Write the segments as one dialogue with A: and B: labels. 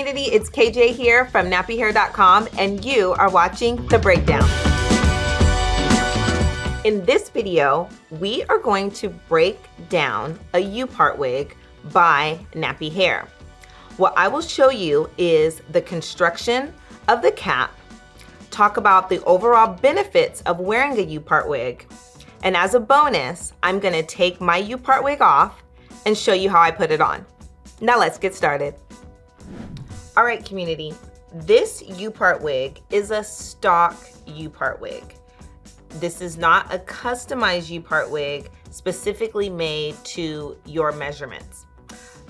A: community, it's KJ here from nappyhair.com and you are watching The Breakdown. In this video, we are going to break down a U-part wig by Knappy Hair. What I will show you is the construction of the cap, talk about the overall benefits of wearing a U-part wig, and as a bonus, I'm gonna take my U-part wig off and show you how I put it on. Now let's get started. All right, community, this U-part wig is a stock U-part wig. This is not a customized U-part wig specifically made to your measurements.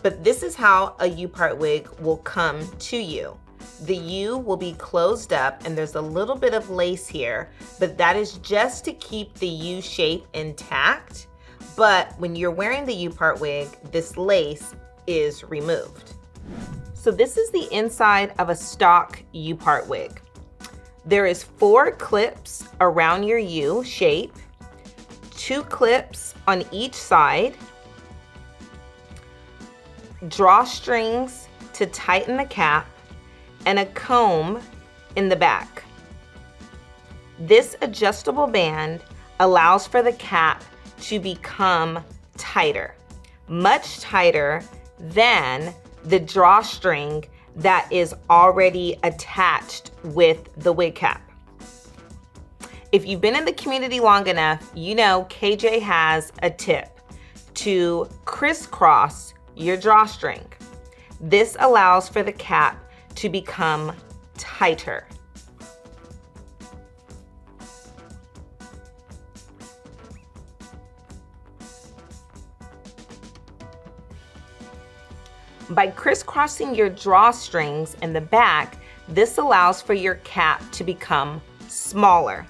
A: But this is how a U-part wig will come to you. The U will be closed up and there's a little bit of lace here, but that is just to keep the U shape intact. But when you're wearing the U-part wig, this lace is removed. So this is the inside of a stock U-part wig. There is 4 clips around your U shape, 2 clips on each side, drawstrings to tighten the cap, and a comb in the back. This adjustable band allows for the cap to become tighter, much tighter than the drawstring that is already attached with the wig cap. If you've been in the community long enough, you know KJ has a tip to crisscross your drawstring. This allows for the cap to become tighter. By crisscrossing your drawstrings in the back, this allows for your cap to become smaller.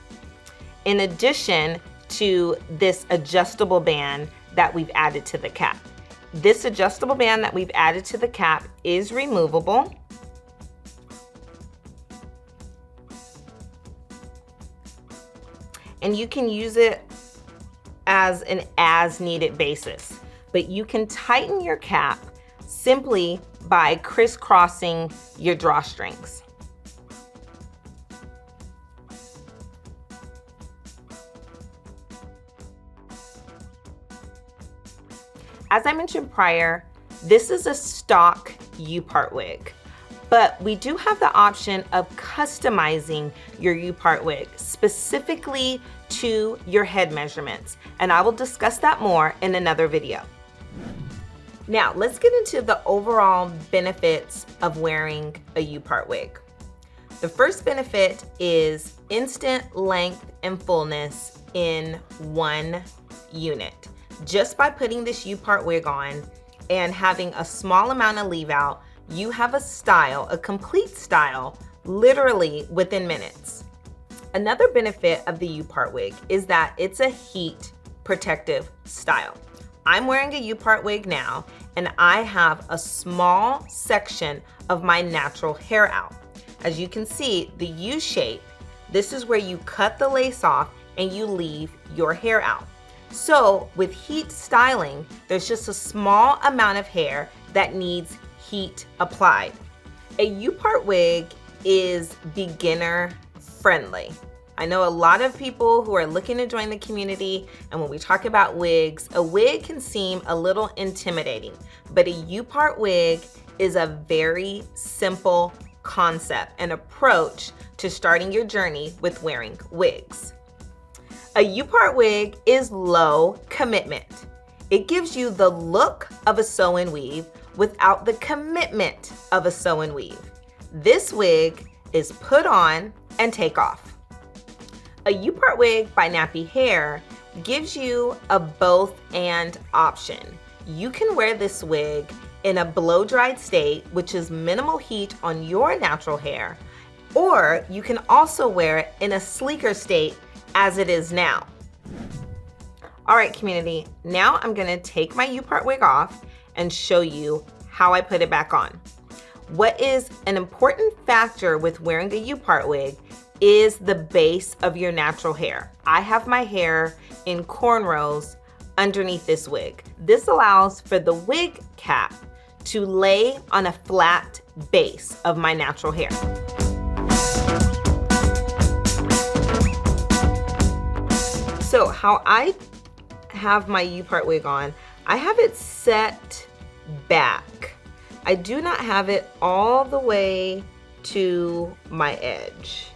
A: In addition to this adjustable band that we've added to the cap. This adjustable band that we've added to the cap is removable. And you can use it as an as-needed basis. But you can tighten your cap simply by crisscrossing your drawstrings. As I mentioned prior, this is a stock U-part wig, but we do have the option of customizing your U-part wig specifically to your head measurements, and I will discuss that more in another video. Now, let's get into the overall benefits of wearing a U-part wig. The first benefit is instant length and fullness in one unit. Just by putting this U-part wig on and having a small amount of leave out, you have a style, a complete style, literally within minutes. Another benefit of the U-part wig is that it's a heat protective style. I'm wearing a U-part wig now, and I have a small section of my natural hair out. As you can see, the U shape, this is where you cut the lace off and you leave your hair out. So with heat styling, there's just a small amount of hair that needs heat applied. A U-part wig is beginner friendly. I know a lot of people who are looking to join the community, and when we talk about wigs, a wig can seem a little intimidating, but a U-part wig is a very simple concept and approach to starting your journey with wearing wigs. A U-part wig is low commitment. It gives you the look of a sew and weave without the commitment of a sew and weave. This wig is put on and take off. A U-part wig by Knappy Hair gives you a both and option. You can wear this wig in a blow-dried state, which is minimal heat on your natural hair, or you can also wear it in a sleeker state as it is now. All right, community, now I'm gonna take my U-part wig off and show you how I put it back on. What is an important factor with wearing a U-part wig is the base of your natural hair. I have my hair in cornrows underneath this wig. This allows for the wig cap to lay on a flat base of my natural hair. So how I have my U-part wig on, I have it set back. I do not have it all the way to my edge,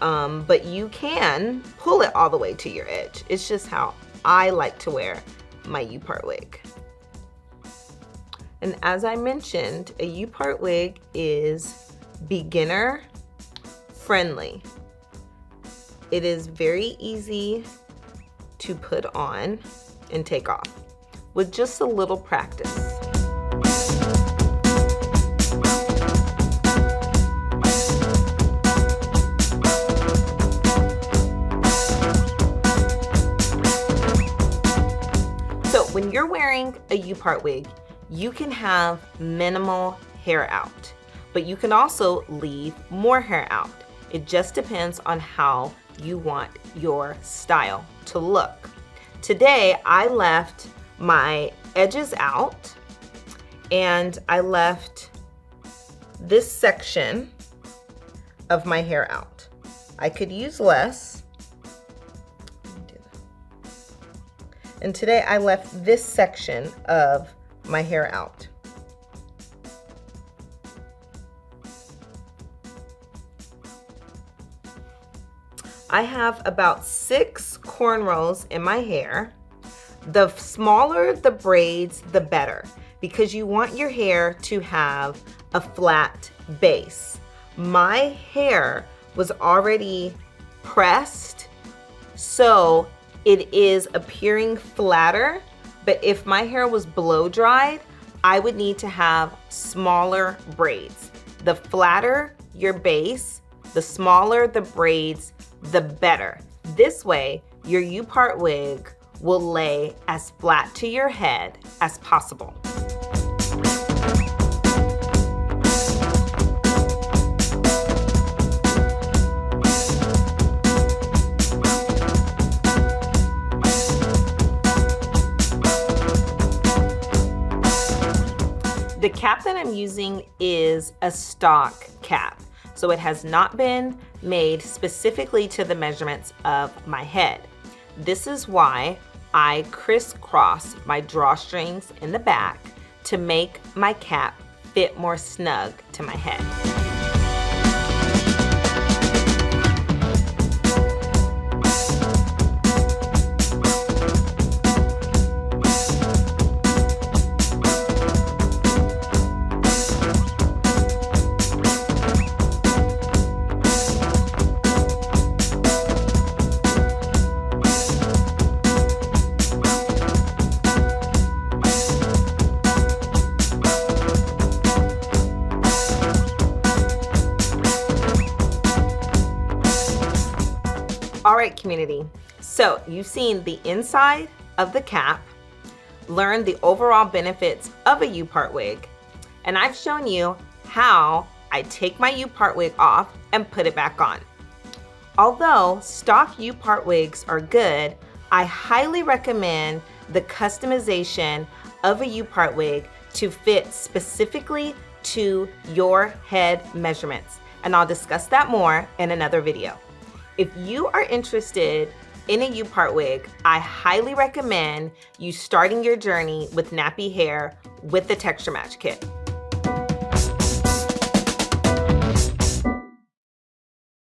A: but you can pull it all the way to your edge. It's just how I like to wear my U-part wig. And as I mentioned, a U-part wig is beginner friendly. It is very easy to put on and take off with just a little practice. So when you're wearing a U-part wig, you can have minimal hair out, but you can also leave more hair out. It just depends on how you want your style to look. Today, I left my edges out and I left this section of my hair out. I could use less. And today I left this section of my hair out. I have about 6 cornrows in my hair. The smaller the braids, the better, because you want your hair to have a flat base. My hair was already pressed, so it is appearing flatter, but if my hair was blow dried, I would need to have smaller braids. The flatter your base, the smaller the braids, the better. This way, your U-part wig will lay as flat to your head as possible. The cap that I'm using is a stock cap. So it has not been made specifically to the measurements of my head. This is why I crisscross my drawstrings in the back to make my cap fit more snug to my head. All right, community. So you've seen the inside of the cap, learned the overall benefits of a U-part wig, and I've shown you how I take my U-part wig off and put it back on. Although stock U-part wigs are good, I highly recommend the customization of a U-part wig to fit specifically to your head measurements. And I'll discuss that more in another video. If you are interested in a U-part wig, I highly recommend you starting your journey with Knappy Hair with the Texture Match Kit.